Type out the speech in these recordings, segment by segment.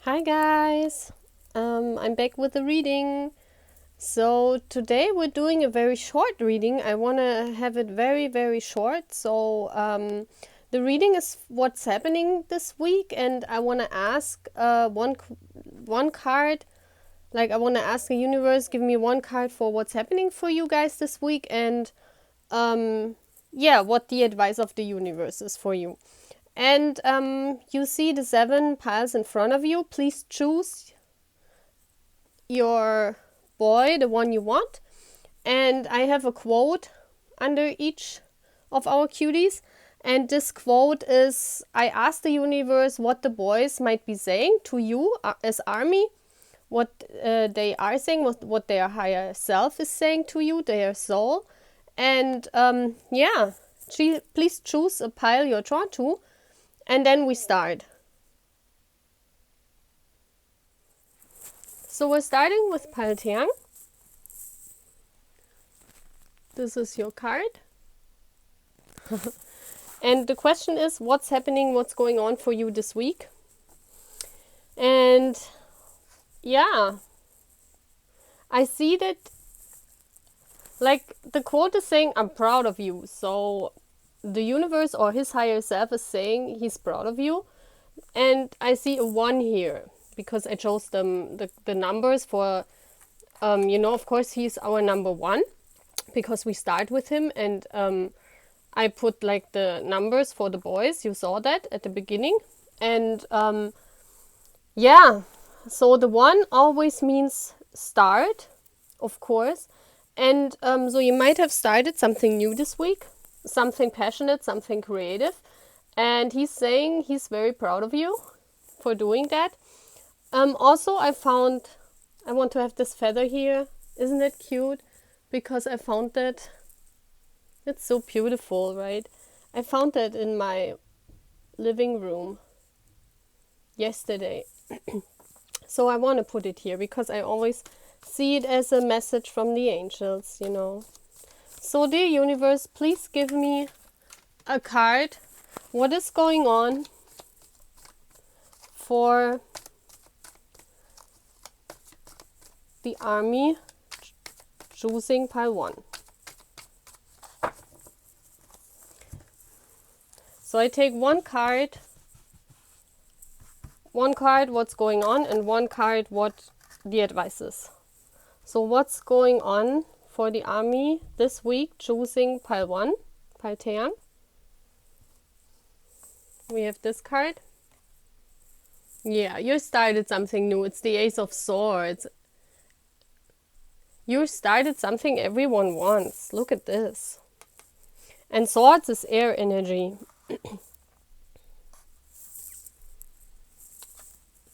Hi guys, I'm back with the reading. So today we're doing a very short reading. I want to have it very, very short. The reading is what's happening this week, and I want to ask one card. Like I want to ask the universe, give me one card for what's happening for you guys this week, and what the advice of the universe is for you. And you see the 7 piles in front of you. Please choose your boy, the one you want. And I have a quote under each of our cuties. And this quote is, I ask the universe what the boys might be saying to you as army, what they are saying, what their higher self is saying to you, their soul. And please choose a pile you're drawn to. And then we start. So we're starting with Taehyung. This is your card. And the question is, what's happening, what's going on for you this week? And yeah, I see that, like the quote is saying, I'm proud of you. So the universe or his higher self is saying he's proud of you. And I see a 1 here because I chose the numbers for, of course, he's our number 1 because we start with him. And I put like the numbers for the boys. You saw that at the beginning. And so the 1 always means start, of course. And so you might have started something new this week, something passionate, something creative. And he's saying he's very proud of you for doing that. Also, I want to have this feather here. Isn't that cute? Because I found that. It's so beautiful, right? I found that in my living room yesterday. So I want to put it here because I always see it as a message from the angels, So dear universe, please give me a card. What is going on for the army choosing pile 1? So I take one card what's going on, and one card what the advice is. So what's going on for the army this week choosing pile 1, pile Taehyung? We have this card. Yeah, you started something new. It's the Ace of Swords. You started something everyone wants. Look at this. And Swords is air energy.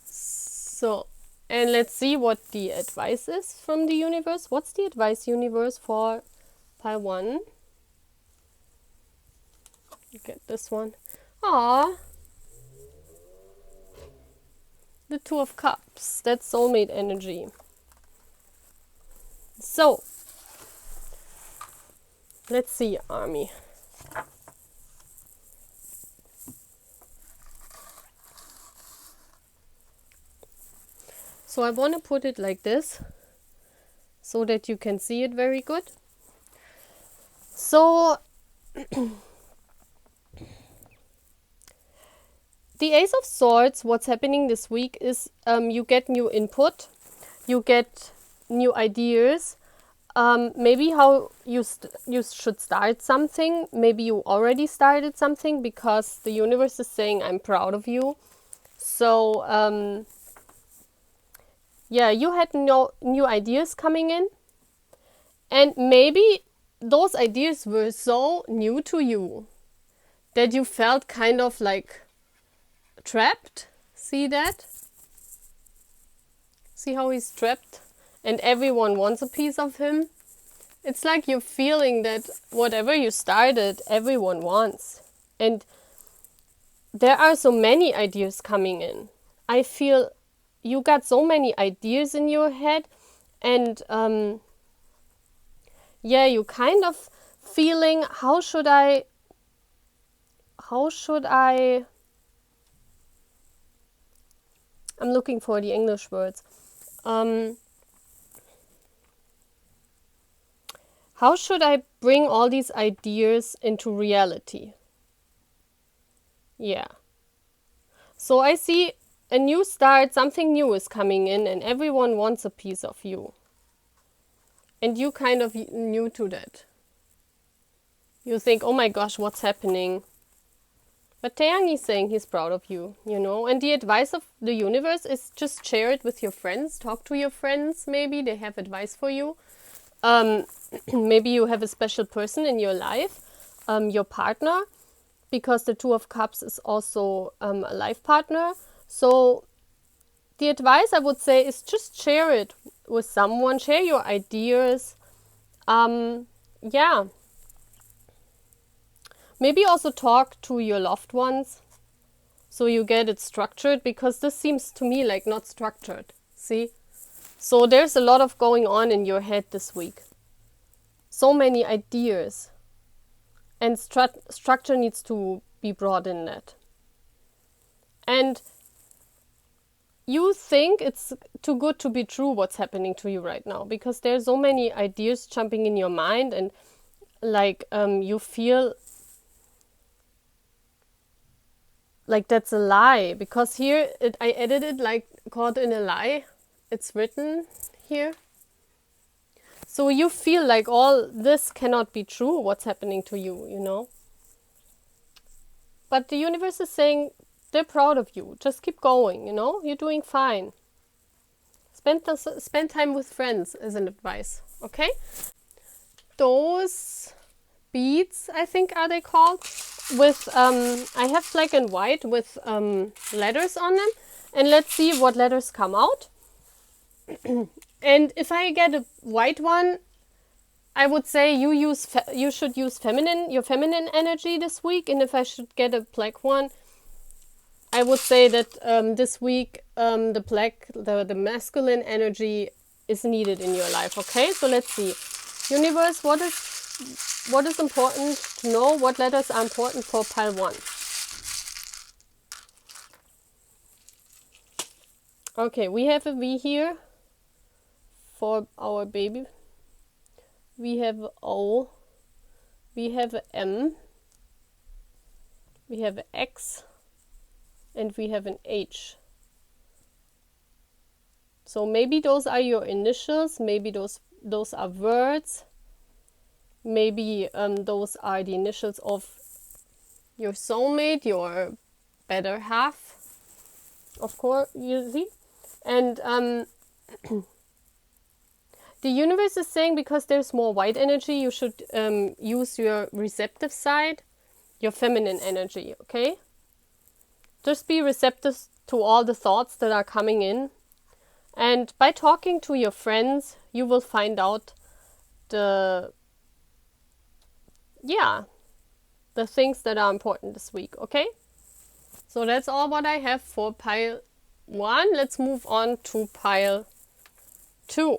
So, and let's see what the advice is from the universe. What's the advice, universe, for pile 1? Get this one. Aww. The 2 of Cups. That's soulmate energy. So, let's see, army. So I want to put it like this so that you can see it very good. So the Ace of Swords, what's happening this week is you get new input, you get new ideas, maybe how you should start something. Maybe you already started something because the universe is saying, I'm proud of you. So you had no new ideas coming in, and maybe those ideas were so new to you that you felt kind of like trapped. See that? See how he's trapped and everyone wants a piece of him? It's like you're feeling that whatever you started, everyone wants. And there are so many ideas coming in. I feel you got so many ideas in your head, and you kind of feeling, how should I I'm looking for the English words. How should I bring all these ideas into reality? Yeah. So I see a new start, something new is coming in, and everyone wants a piece of you. And you kind of new to that. You think, oh my gosh, what's happening? But Taehyung is saying he's proud of you, you know. And the advice of the universe is just share it with your friends. Talk to your friends, maybe. They have advice for you. Maybe you have a special person in your life, your partner, because the Two of Cups is also a life partner. So the advice I would say is just share it with someone. Share your ideas. Yeah. Maybe also talk to your loved ones so you get it structured, because this seems to me like not structured. See? So there's a lot of going on in your head this week. So many ideas. And structure needs to be brought in that. And you think it's too good to be true what's happening to you right now, because there's so many ideas jumping in your mind, and like you feel like that's a lie, because here I edited like caught in a lie. It's written here. So you feel like all this cannot be true, what's happening to you, you know. But the universe is saying they're proud of you. Just keep going, you know. You're doing fine. Spend time with friends is an advice, okay? Those beads, I think are they called, with I have black and white with letters on them, and let's see what letters come out. And if I get a white one, I would say you should use your feminine energy this week, and if I should get a black one, I would say that this week the masculine energy is needed in your life. Okay, so let's see, universe, what is important to know? What letters are important for pile 1? Okay, we have a V here for our baby. We have a O. We have a M. We have an X. And we have an H. So maybe those are your initials. Maybe those are words. Maybe those are the initials of your soulmate, your better half. Of course, you see. And the universe is saying, because there's more white energy, you should use your receptive side, your feminine energy, okay? Just be receptive to all the thoughts that are coming in. And by talking to your friends, you will find out the things that are important this week, okay? So that's all what I have for pile 1. Let's move on to pile 2.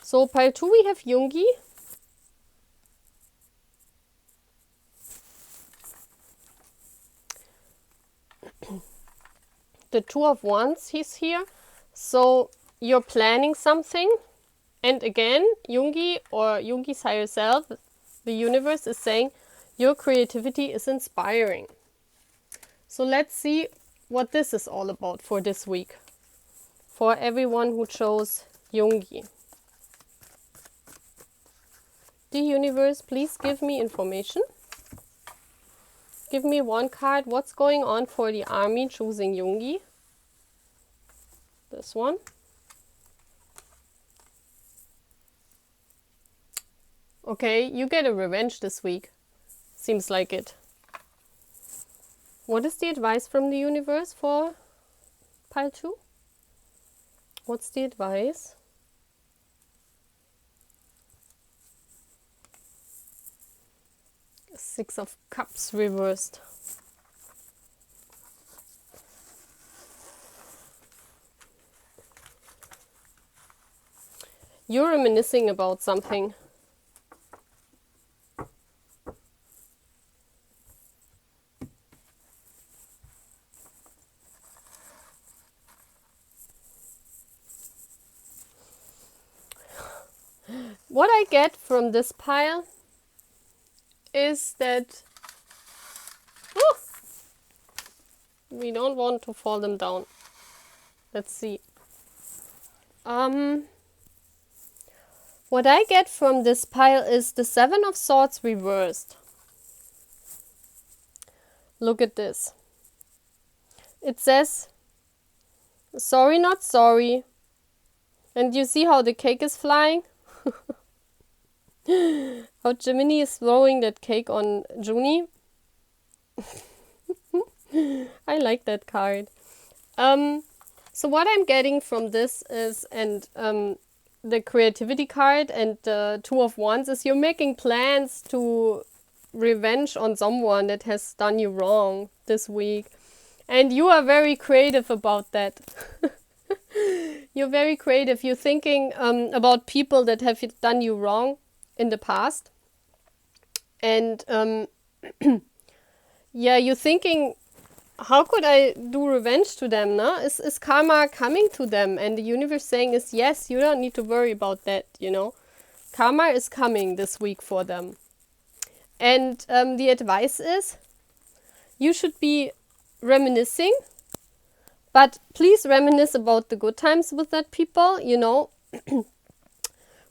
So pile 2 we have Yoongi. The Two of Wands, he's here. So you're planning something. And again, Yoongi or Yoongi's higher self, the universe is saying your creativity is inspiring. So let's see what this is all about for this week. For everyone who chose Yoongi. The universe, please give me information. Give me one card. What's going on for the army choosing Yoongi? This one. Okay, you get a revenge this week. Seems like it. What is the advice from the universe for pile 2? What's the advice? Six of Cups reversed. You're reminiscing about something. What I get from this pile is that we don't want to fall them down. Let's see. What I get from this pile is the Seven of Swords reversed. Look at this. It says, sorry, not sorry. And you see how the cake is flying? How Jimin is throwing that cake on Joonie. I like that card. So what I'm getting from this is, and the creativity card and the Two of Wands is you're making plans to revenge on someone that has done you wrong this week. And you are very creative about that. You're very creative. You're thinking about people that have done you wrong in the past. And yeah, you're thinking, how could I do revenge to them? No? Is karma coming to them? And the universe saying is yes, you don't need to worry about that, you know. Karma is coming this week for them. And the advice is, you should be reminiscing, but please reminisce about the good times with that people, you know.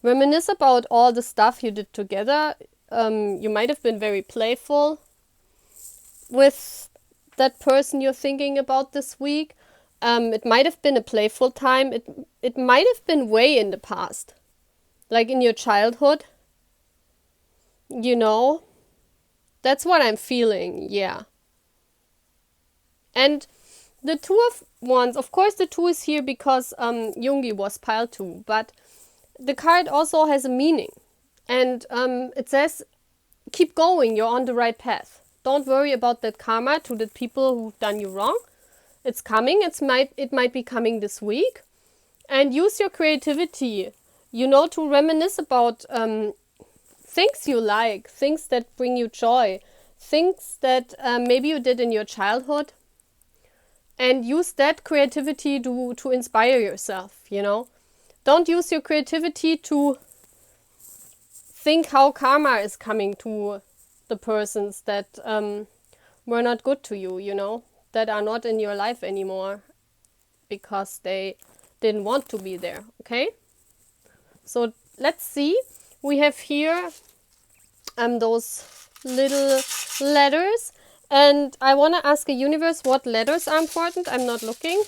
Reminisce about all the stuff you did together. You might have been very playful with that person you're thinking about this week. It might have been a playful time. It might have been way in the past, like in your childhood. You know, that's what I'm feeling, yeah. And the Two of Wands, of course the 2 is here because Yoongi was pile 2, but the card also has a meaning. And it says, keep going, you're on the right path. Don't worry about that karma to the people who've done you wrong. It's coming, it might be coming this week. And use your creativity, you know, to reminisce about things you like, things that bring you joy, things that maybe you did in your childhood. And use that creativity to inspire yourself, you know. Don't use your creativity to think how karma is coming to the persons that were not good to you, you know, that are not in your life anymore because they didn't want to be there, okay? So let's see. We have here those little letters. And I want to ask the universe what letters are important. I'm not looking.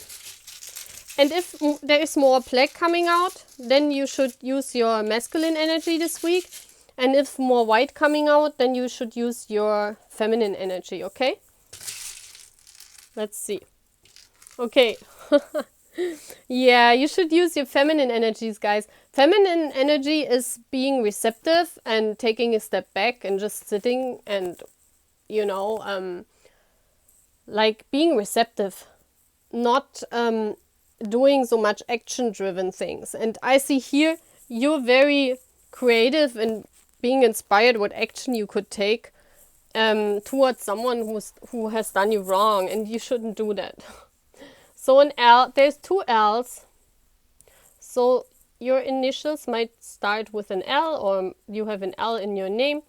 And if there is more black coming out, then you should use your masculine energy this week. And if more white coming out, then you should use your feminine energy, okay? Let's see. Okay. Yeah, you should use your feminine energies, guys. Feminine energy is being receptive and taking a step back and just sitting and, you know, like being receptive, not doing so much action-driven things. And I see here you're very creative and being inspired what action you could take towards someone who has done you wrong, and you shouldn't do that. So an L, there's 2 L's. So your initials might start with an L, or you have an L in your name.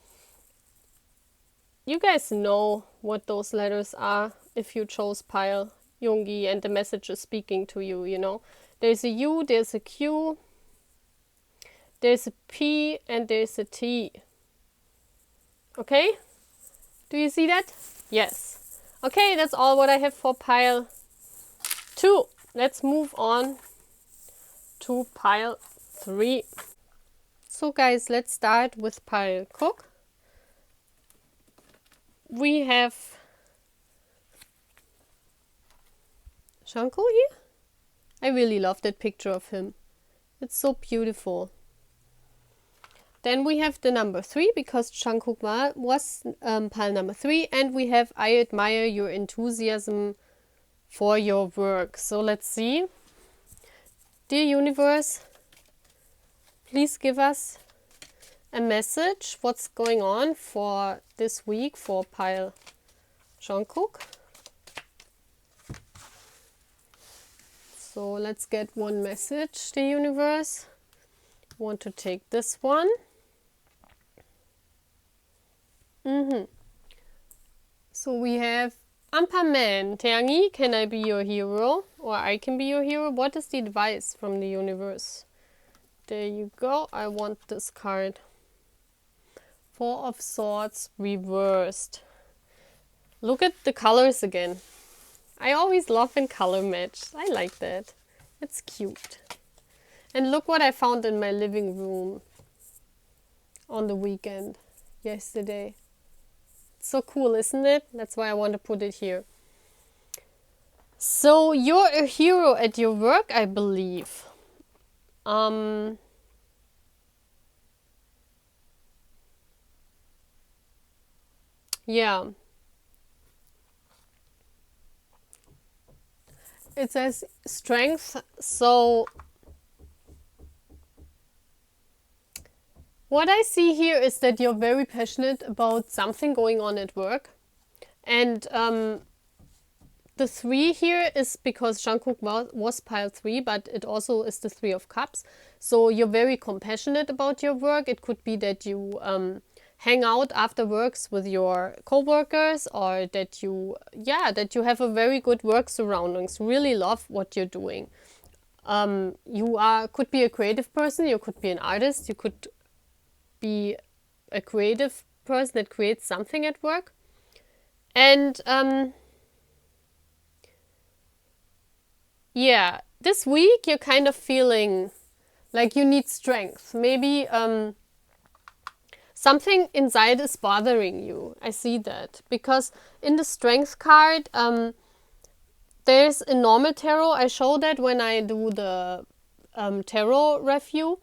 You guys know what those letters are if you chose pile Yoongi and the message is speaking to you, you know. There's a U, there's a Q, there's a P, and there's a T. Okay? Do you see that? Yes. Okay, that's all what I have for pile 2. Let's move on to pile 3. So guys, let's start with pile Cook. We have Jungkook here. I really love that picture of him. It's so beautiful. Then we have the number 3 because Jungkook was pile number 3, and we have I admire your enthusiasm for your work. So let's see. Dear universe, Please give us a message. What's going on for this week for pile Jungkook? So let's get one message, the universe. Want to take this one. So we have Ampaman. Taehyung, can I be your hero? Or I can be your hero? What is the advice from the universe? There you go. I want this card. Four of Swords reversed. Look at the colors again. I always love when color match. I like that. It's cute. And look what I found in my living room on the weekend yesterday. It's so cool, isn't it? That's why I want to put it here. So you're a hero at your work, I believe. Yeah. It says strength. So what I see here is that you're very passionate about something going on at work. And the 3 here is because Jungkook was pile 3, but it also is the 3 of Cups. So you're very compassionate about your work. It could be that you hang out after works with your co-workers, or that you have a very good work surroundings. Really love what you're doing. You could be a creative person. You could be an artist. You could be a creative person that creates something at work. And yeah, this week you're kind of feeling like you need strength. Maybe something inside is bothering you. I see that. Because in the strength card, there's a normal tarot. I show that when I do the tarot review.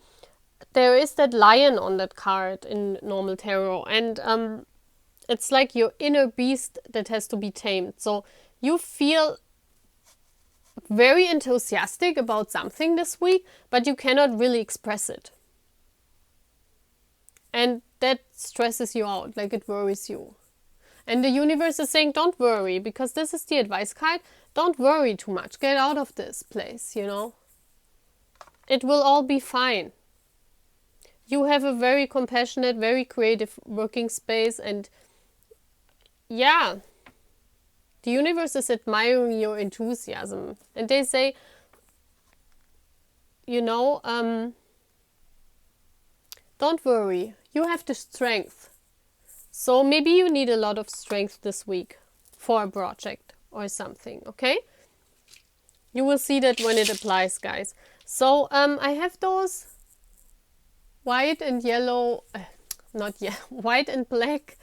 There is that lion on that card in normal tarot. And it's like your inner beast that has to be tamed. So you feel very enthusiastic about something this week, but you cannot really express it. And that stresses you out, like it worries you. And the universe is saying, don't worry, because this is the advice card. Don't worry too much. Get out of this place, you know. It will all be fine. You have a very compassionate, very creative working space, and yeah, the universe is admiring your enthusiasm. And they say, you know, don't worry. You have the strength. So maybe you need a lot of strength this week for a project or something, okay? You will see that when it applies, guys. So I have those white and yellow, white and black.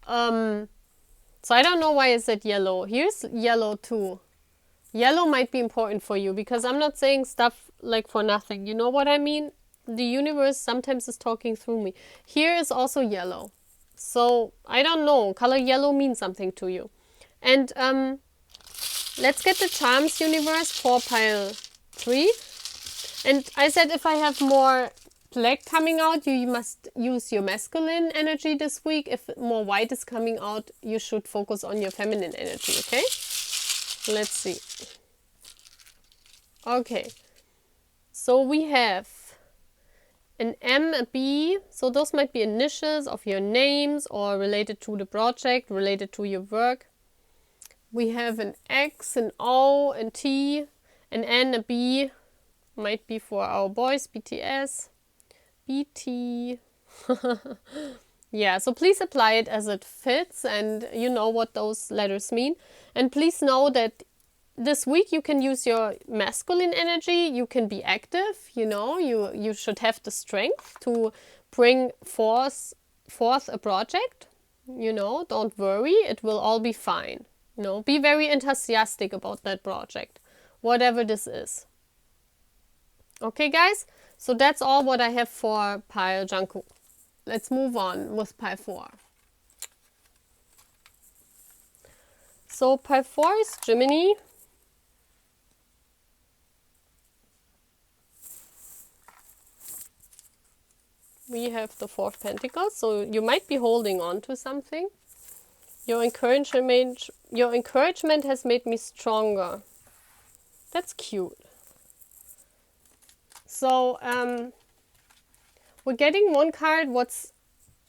So I don't know why I said yellow. Here's yellow too. Yellow might be important for you because I'm not saying stuff like for nothing. You know what I mean? The universe sometimes is talking through me. Here is also yellow. So I don't know. Color yellow means something to you. And let's get the charms, universe, for pile 3. And I said if I have more black coming out, you must use your masculine energy this week. If more white is coming out, you should focus on your feminine energy, okay? Let's see. Okay. So we have an M, a B. So those might be initials of your names or related to the project, related to your work. We have an X, an O, an T, an N, a B. Might be for our boys, BTS. BT. Yeah, so please apply it as it fits and you know what those letters mean. And please know that this week you can use your masculine energy. You can be active, you know. You should have the strength to bring forth a project. You know, don't worry. It will all be fine. You know, be very enthusiastic about that project, whatever this is. Okay, guys? So that's all what I have for pile Jungkook. Let's move on with pile 4. So pile 4 is Jimin. we have the Four of Pentacles. So you might be holding on to something. Your encouragement has made me stronger. That's cute. So we're getting one card, what's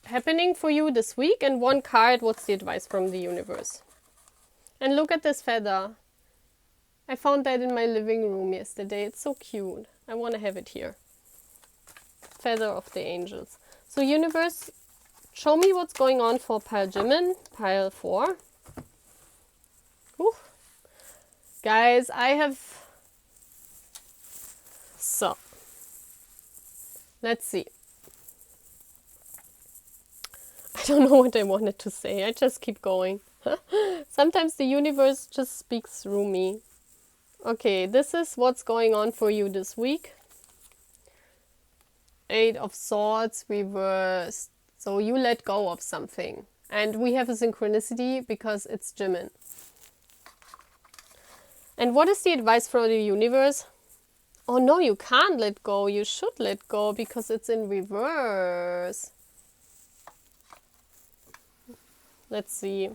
happening for you this week, and one card, what's the advice from the universe. And look at this feather. I found that in my living room yesterday. It's so cute. I want to have it here. Feather of the angels. So universe, show me what's going on for pile Jimin, pile 4. Ooh. Guys, I have... So, let's see. I don't know what I wanted to say. I just keep going. Sometimes the universe just speaks through me. Okay, this is what's going on for you this week. 8 of Swords reversed. So you let go of something. And we have a synchronicity because it's Jimin. And what is the advice for the universe? Oh no, you can't let go. You should let go because it's in reverse. Let's see.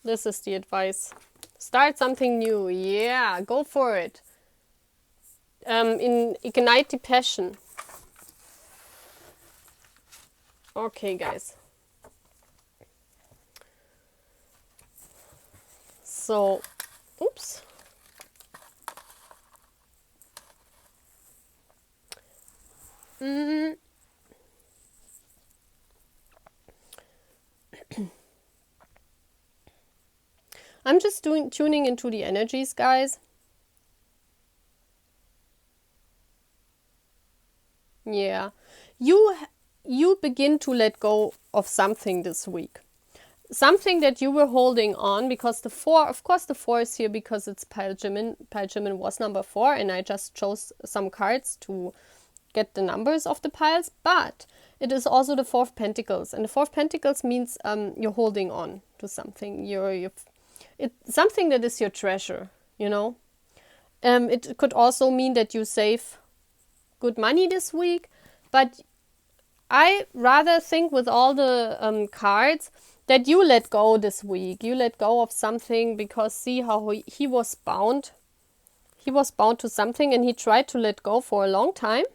This is the advice. Start something new. Yeah, go for it. Ignite the passion. Okay, guys. So, oops. I'm just tuning into the energies, guys. Yeah. You begin to let go of something this week. Something that you were holding on, because the 4, of course the 4 is here because it's pile Jimin. Pile Jimin was number 4 and I just chose some cards to get the numbers of the piles, but it is also the 4 of Pentacles. And the 4 of Pentacles means you're holding on to something. It's something that is your treasure, you know. It could also mean that you save good money this week, but I rather think with all the cards that you let go this week. You let go of something because see how he was bound. He was bound to something and he tried to let go for a long time,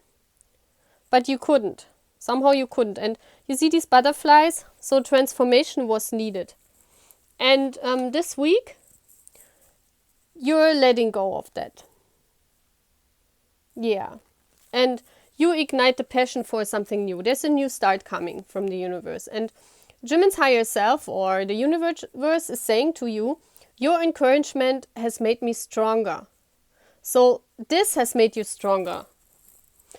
but you couldn't. Somehow you couldn't. And you see these butterflies? So transformation was needed. And this week, you're letting go of that. Yeah. And you ignite the passion for something new. There's a new start coming from the universe. And Jimin's higher self or the universe is saying to you, your encouragement has made me stronger. So this has made you stronger.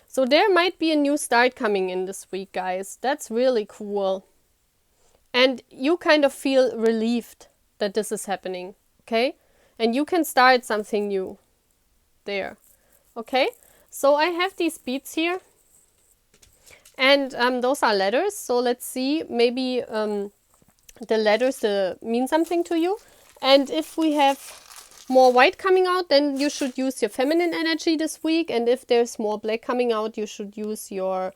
So there might be a new start coming in this week, guys. That's really cool. And you kind of feel relieved that this is happening, okay? And you can start something new there, okay? So I have these beads here. And those are letters. So let's see, maybe the letters mean something to you. And if we have more white coming out, then you should use your feminine energy this week. And if there's more black coming out, you should use your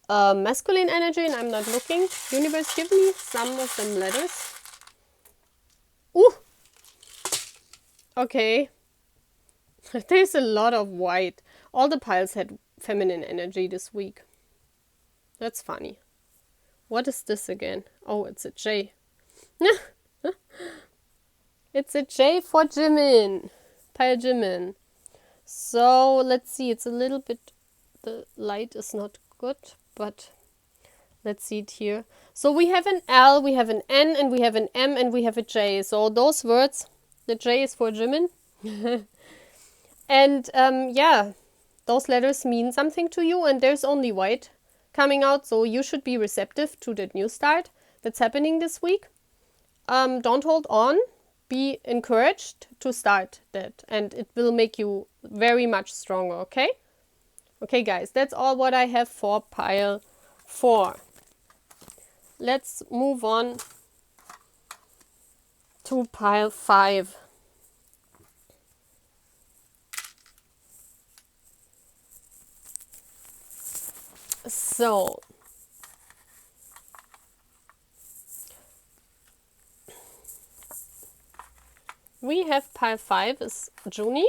masculine energy. And I'm not looking. Universe, give me some of them letters. Ooh! Okay. There's a lot of white. All the piles had feminine energy this week. That's funny. What is this again? Oh, it's a J. It's a J for Jimin. Pile Jimin. So, let's see. It's a little bit... The light is not good, but let's see it here. So, we have an L, we have an N, and we have an M, and we have a J. So, those words, the J is for Jimin. And, yeah, those letters mean something to you, and there's only white coming out, so you should be receptive to that new start that's happening this week. Don't hold on. Be encouraged to start that, and it will make you very much stronger, okay? Okay, guys, that's all what I have for pile 4. Let's move on to pile 5. So, we have pile 5 is Joonie.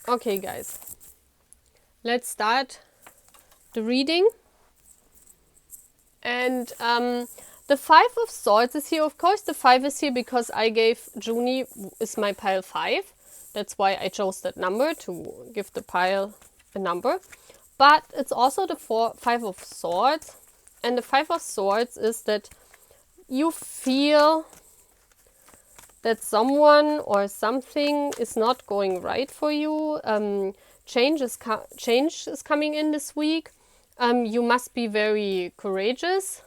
Okay, guys. Let's start the reading. And the 5 of Swords is here. Of course, the 5 is here because I gave Joonie is my pile 5. That's why I chose that number to give the pile a number. But it's also the 5 of Swords. And the 5 of Swords is that you feel that someone or something is not going right for you. Change is coming in this week. You must be very courageous.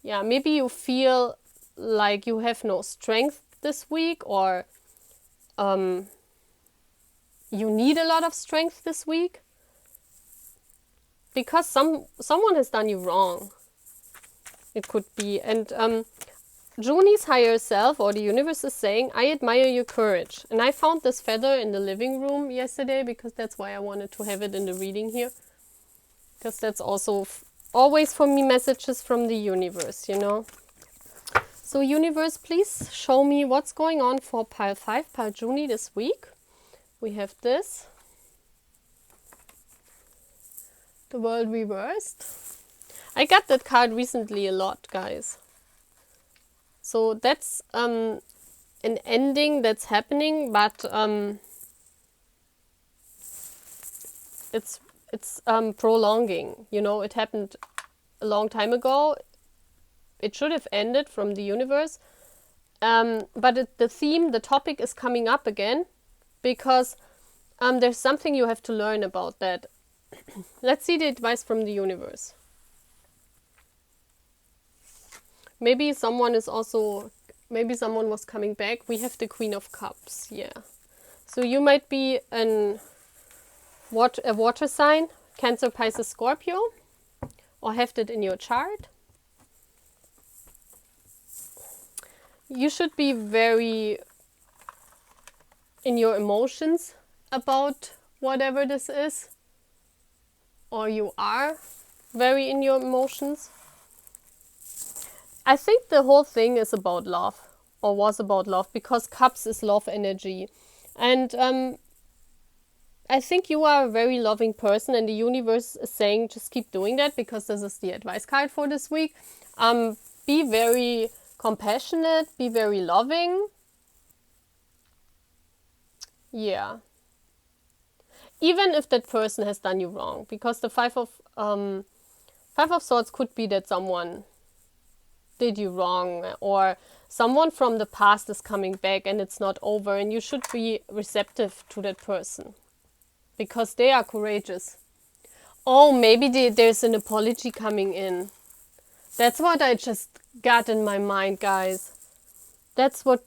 Yeah, maybe you feel like you have no strength this week, or you need a lot of strength this week because someone has done you wrong. It could be. And Joonie's higher self or the universe is saying, I admire your courage. And I found this feather in the living room yesterday because that's why I wanted to have it in the reading here. Because that's also always for me messages from the universe, you know. So universe, please show me what's going on for pile 5, pile Joonie this week. We have this. The world reversed. I got that card recently a lot, guys. So that's an ending that's happening, but it's prolonging. You know, it happened a long time ago. It should have ended from the universe. But the theme, the topic is coming up again because there's something you have to learn about that. Let's see the advice from the universe. Maybe someone was coming back. We have the Queen of Cups, yeah. So you might be a water sign, Cancer, Pisces, Scorpio, or have that in your chart. You should be very in your emotions about whatever this is, or you are very in your emotions. I think the whole thing is about love, or was about love, because Cups is love energy. And I think you are a very loving person, and the universe is saying just keep doing that, because this is the advice card for this week. Be very compassionate, be very loving. Yeah. Even if that person has done you wrong, because the Five of Swords could be that someone did you wrong, or someone from the past is coming back and it's not over, and you should be receptive to that person because they are courageous. Oh, maybe there's an apology coming in. That's what I just got in my mind, guys. That's what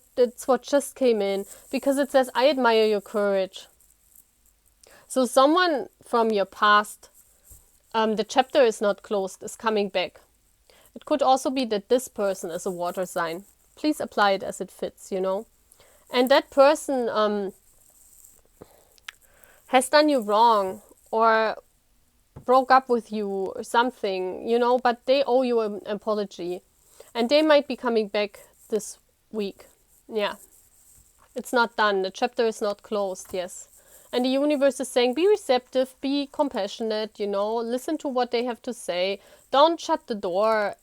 just came in, because it says, I admire your courage. So someone from your past, the chapter is not closed, is coming back. It could also be that this person is a water sign. Please apply it as it fits, you know. And that person has done you wrong or broke up with you or something, you know, but they owe you an apology. And they might be coming back this week. Yeah. It's not done. The chapter is not closed, yes. And the universe is saying, be receptive, be compassionate, you know, listen to what they have to say. Don't shut the door,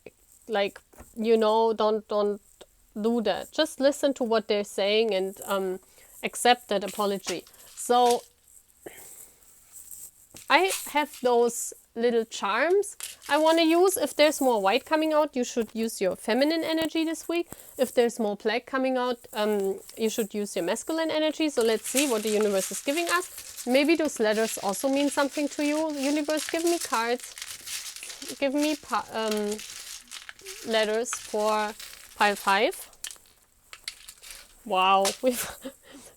like, you know, don't do that. Just listen to what they're saying and accept that apology. So I have those little charms I want to use. If there's more white coming out, you should use your feminine energy this week. If there's more black coming out, you should use your masculine energy. So let's see what the universe is giving us. Maybe those letters also mean something to you. Universe, give me cards. Give me letters for pile 5. Wow.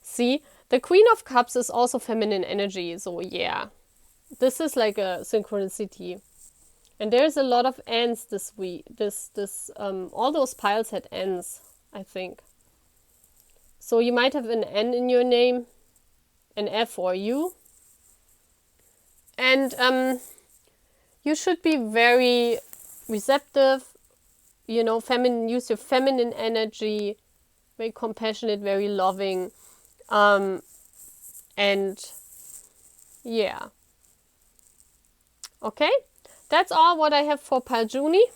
See, the Queen of Cups is also feminine energy. So yeah. This is like a synchronicity. And there's a lot of ends this week. All those piles had ends, I think. So you might have an N in your name. an F for you. And you should be very receptive, you know, feminine, use your feminine energy, very compassionate, very loving. And yeah. Okay, that's all what I have for Joonie.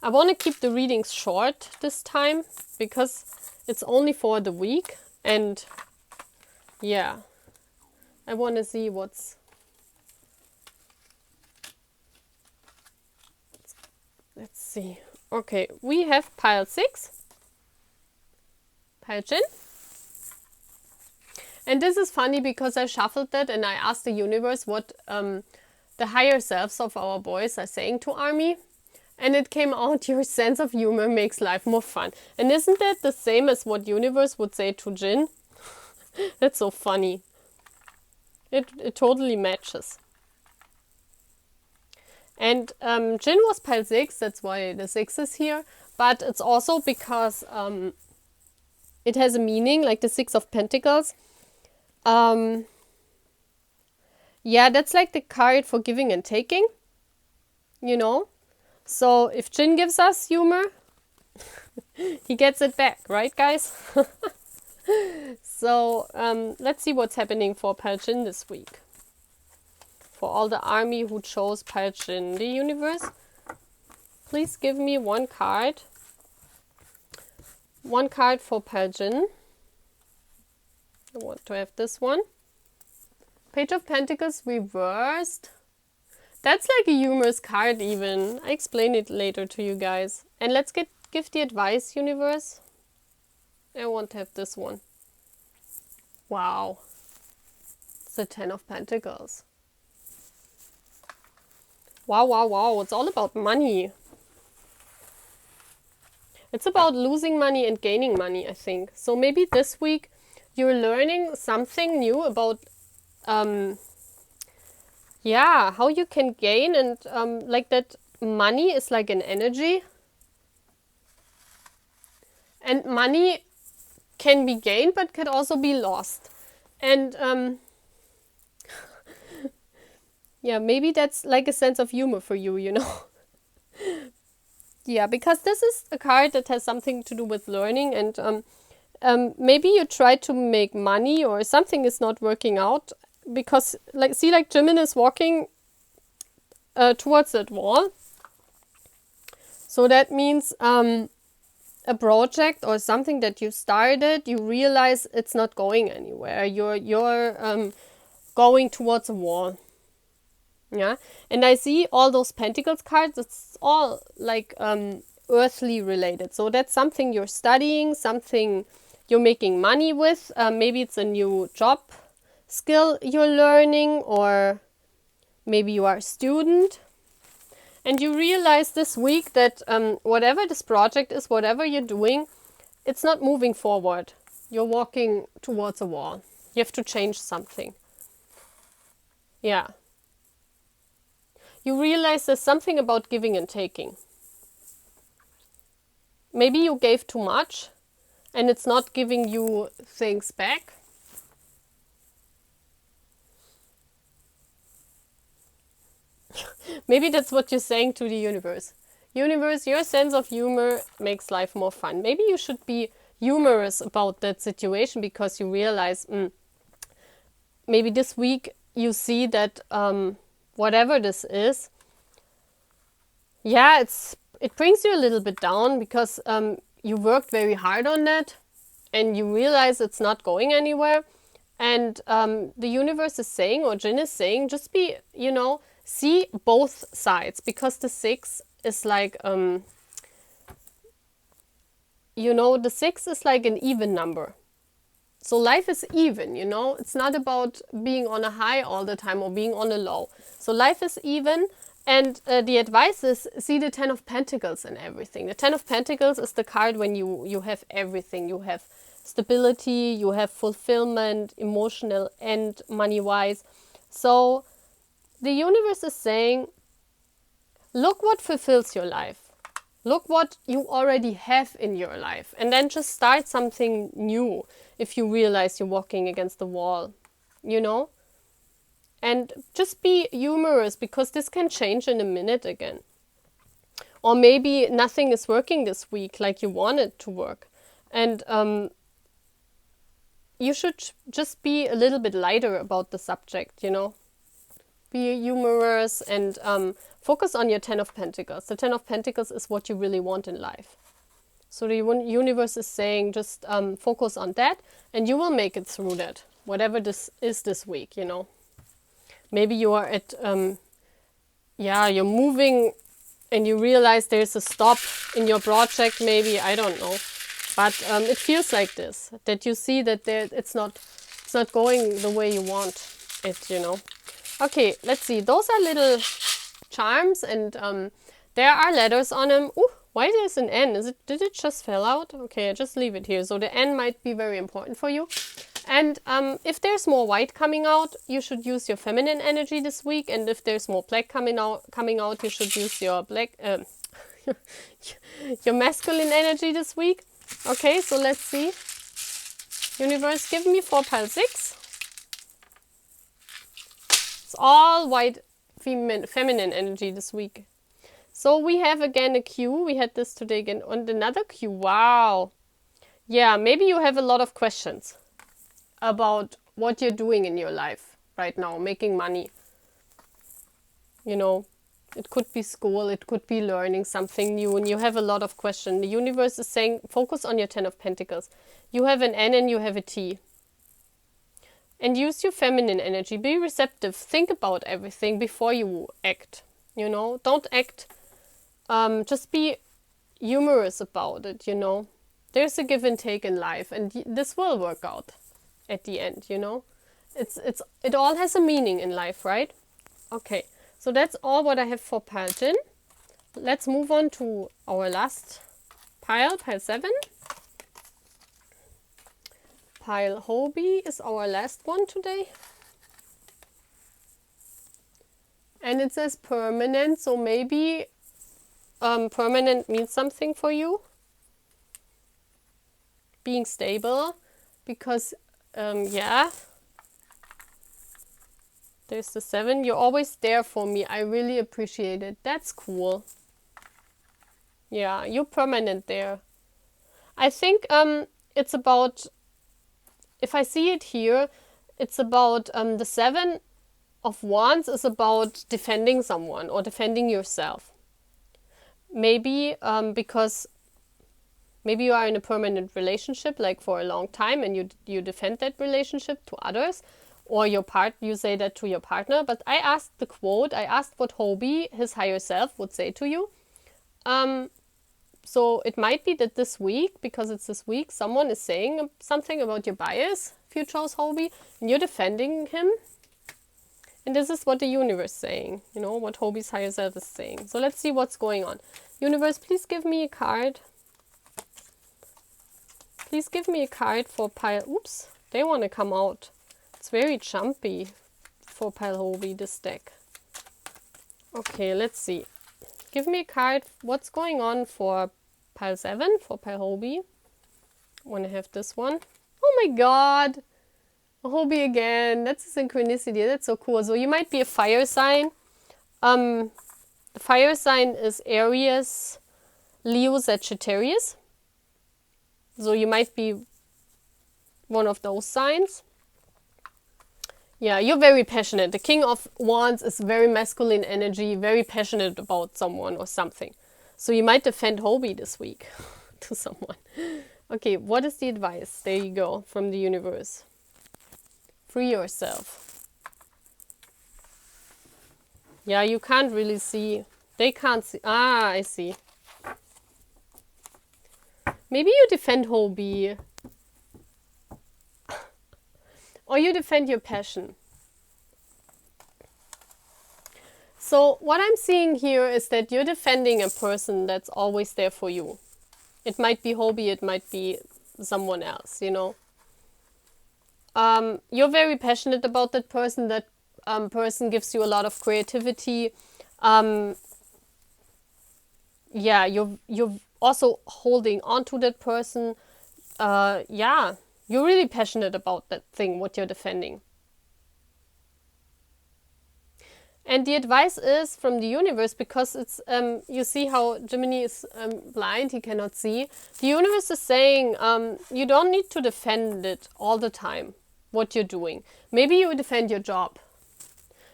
I want to keep the readings short this time because it's only for the week. And yeah, I want to see what's... Let's see. Okay, we have pile 6. Pile Jin. And this is funny because I shuffled that and I asked the universe what the higher selves of our boys are saying to ARMY. And it came out, your sense of humor makes life more fun. And isn't that the same as what universe would say to Jin? That's so funny. It totally matches. And Jin was pile 6, that's why the 6 is here. But it's also because it has a meaning, like the 6 of Pentacles. Yeah, that's like the card for giving and taking, you know. So if Jin gives us humor, he gets it back, right, guys? So let's see what's happening for pile Jin this week. For all the ARMY who chose pile Jin, the universe, please give me one card. One card for pile Jin. I want to have this one. Page of Pentacles reversed. That's like a humorous card even. I explain it later to you guys. And let's give the advice, universe. I want to have this one. Wow. It's the 10 of Pentacles. Wow, wow, wow. It's all about money. It's about losing money and gaining money, I think. So maybe this week you're learning something new about yeah, how you can gain, and like that money is like an energy. And money can be gained but can also be lost. And yeah, maybe that's like a sense of humor for you, you know. Yeah, because this is a card that has something to do with learning, and maybe you try to make money or something is not working out because, like, see, like Jimin is walking towards that wall. So that means a project or something that you started, you realize it's not going anywhere. You're going towards a wall. Yeah, and I see all those Pentacles cards. It's all like earthly related. So that's something you're studying, something you're making money with. Maybe it's a new job skill you're learning, or maybe you are a student. And you realize this week that whatever this project is, whatever you're doing, it's not moving forward. You're walking towards a wall. You have to change something. Yeah. You realize there's something about giving and taking. Maybe you gave too much and it's not giving you things back. Maybe that's what you're saying to the universe. Universe, your sense of humor makes life more fun. Maybe you should be humorous about that situation because you realize maybe this week you see that whatever this is, yeah, it brings you a little bit down because you worked very hard on that and you realize it's not going anywhere. And the universe is saying, or Jin is saying, just be, you know, see both sides, because the 6 is like, you know, the 6 is like an even number. So life is even, you know, it's not about being on a high all the time or being on a low. So life is even, and the advice is see the 10 of Pentacles and everything. The 10 of Pentacles is the card when you have everything. You have stability, you have fulfillment, emotional and money-wise. So the universe is saying, look what fulfills your life. Look what you already have in your life. And then just start something new if you realize you're walking against the wall, you know? And just be humorous, because this can change in a minute again. Or maybe nothing is working this week like you want it to work. And you should just be a little bit lighter about the subject, you know? Be humorous and focus on your Ten of Pentacles. The Ten of Pentacles is what you really want in life. So the universe is saying just focus on that and you will make it through that. Whatever this is this week, you know. Maybe you are at, you're moving and you realize there's a stop in your project, maybe, I don't know. But it feels like this, that you see that it's not going the way you want it, you know. Okay, let's see. Those are little charms and there are letters on them. Ooh, why there's an N? Did it just fell out? Okay, just leave it here. So the N might be very important for you. And if there's more white coming out, you should use your feminine energy this week. And if there's more black coming out, you should use your your masculine energy this week. Okay, so let's see. Universe, give me 4 pile 6. It's all white feminine energy this week. So we have again a Q. We had this today again. And another Q. Wow. Yeah, maybe you have a lot of questions about what you're doing in your life right now, making money. You know, it could be school, it could be learning something new, and you have a lot of questions. The universe is saying, focus on your Ten of Pentacles. You have an N and you have a T. And use your feminine energy. Be receptive. Think about everything before you act. You know, don't act. Just be humorous about it, you know. There's a give and take in life, and this will work out at the end, you know. It all has a meaning in life, right? Okay, so that's all what I have for pile 10. Let's move on to our last pile 7. Pile Hobi is our last one today. And it says permanent, so maybe permanent means something for you. Being stable, because there's the 7. You're always there for me. I really appreciate it. That's cool. Yeah, you're permanent there. I think it's about, if I see it here, it's about the 7 of Wands is about defending someone or defending yourself. Maybe because maybe you are in a permanent relationship, like for a long time, and you defend that relationship to others, or you say that to your partner. But I asked the quote, I asked what Hobi, his higher self, would say to you. So it might be that this week, because it's this week, someone is saying something about your bias, if you chose Hobi, and you're defending him. And this is what the universe is saying, you know, what Hobi's higher self is saying. So let's see what's going on. Universe, please give me a card. Please give me a card for pile... Oops, they want to come out. It's very jumpy for pile Hobi, this deck. Okay, let's see. Give me a card. What's going on for pile 7, for pile Hobi? I want to have this one. Oh my god! Hobi again. That's a synchronicity. That's so cool. So you might be a fire sign. The fire sign is Aries, Leo, Sagittarius. So you might be one of those signs. Yeah, you're very passionate. The King of Wands is very masculine energy, very passionate about someone or something. So you might defend Hobi this week to someone. Okay, what is the advice? There you go, from the universe. Free yourself. Yeah, you can't really see. They can't see. Ah, I see. Maybe you defend Hobi. Or you defend your passion. So what I'm seeing here is that you're defending a person that's always there for you. It might be Hobi, it might be someone else, you know. You're very passionate about that person. That person gives you a lot of creativity. yeah, you're also holding on to that person. Yeah, you're really passionate about that thing, what you're defending. And the advice is from the universe, because it's you see how Jiminy is blind, he cannot see. The universe is saying you don't need to defend it all the time, what you're doing. Maybe you defend your job.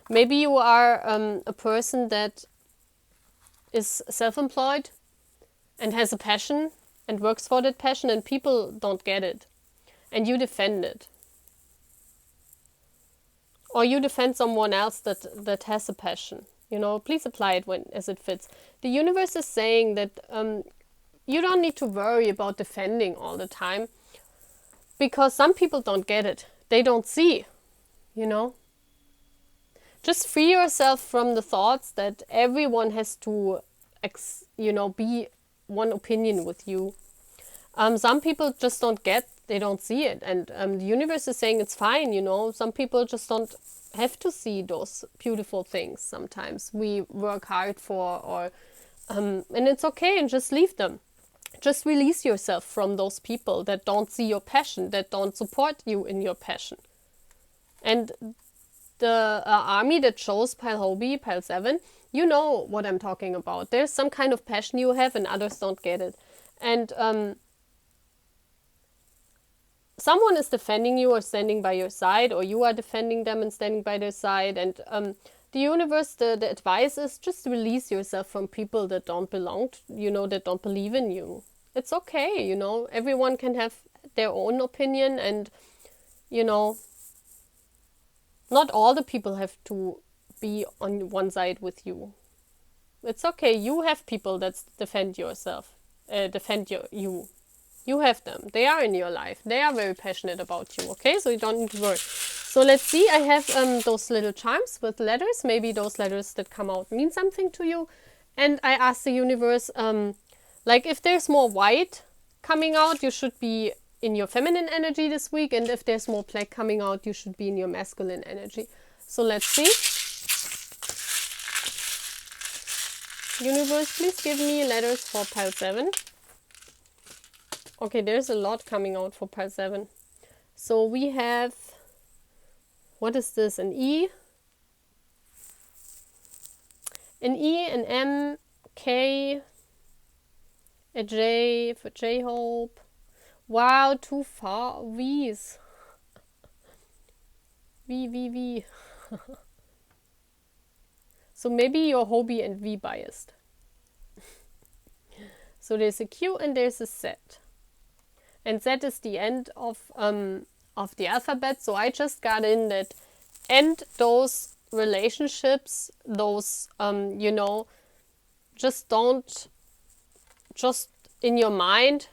Maybe you are a person that is self-employed and has a passion and works for that passion, and people don't get it, and you defend it. Or you defend someone else that has a passion. You know, please apply it when as it fits. The universe is saying that you don't need to worry about defending all the time, because some people don't get it. They don't see, you know. Just free yourself from the thoughts that everyone has to, be one opinion with you. Some people just don't get, they don't see it. And the universe is saying it's fine, you know. Some people just don't have to see those beautiful things sometimes we work hard for, or and it's okay, and just leave them. Just release yourself from those people that don't see your passion, that don't support you in your passion. And the army that chose pile Hobi, pile 7, you know what I'm talking about. There's some kind of passion you have and others don't get it. And someone is defending you or standing by your side, or you are defending them and standing by their side. And the universe, the advice is just release yourself from people that don't belong to, that don't believe in you. It's okay, everyone can have their own opinion, and, not all the people have to be on one side with you. It's okay. You have people that defend yourself, defend you. You have them. They are in your life. They are very passionate about you. Okay, so you don't need to worry. So let's see. I have those little charms with letters. Maybe those letters that come out mean something to you. And I asked the universe, like if there's more white coming out, you should be in your feminine energy this week, and if there's more black coming out, you should be in your masculine energy. So let's see. Universe, please give me letters for pile 7. Okay, there's a lot coming out for pile 7. So we have, what is this, an E? An E, an M, K, a J for J-Hope. Wow, too far. V's. V. So maybe you're Hobi and V biased. So there's a Q and there's a Z. And Z is the end of the alphabet. So I just got in that end those relationships, those, just don't, just in your mind,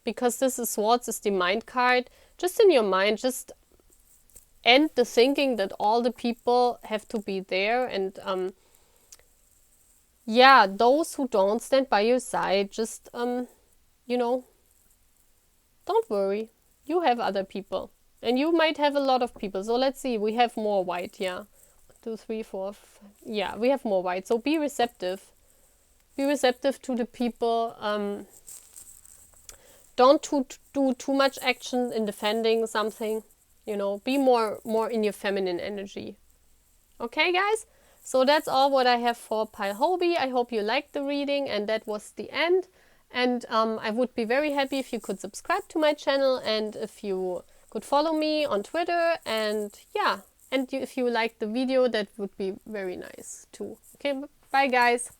because this is Swords, is the mind card. Just in your mind, just end the thinking that all the people have to be there. And those who don't stand by your side, just, don't worry. You have other people. And you might have a lot of people. So let's see, we have more white, yeah. 1, 2, 3, 4, 5. Yeah, we have more white. So be receptive. Be receptive to the people. Don't do too much action in defending something. Be more in your feminine energy. Okay, guys? So that's all what I have for pile Hobi. I hope you liked the reading, and that was the end. And I would be very happy if you could subscribe to my channel, and if you could follow me on Twitter, and if you liked the video, that would be very nice too. Okay, bye guys.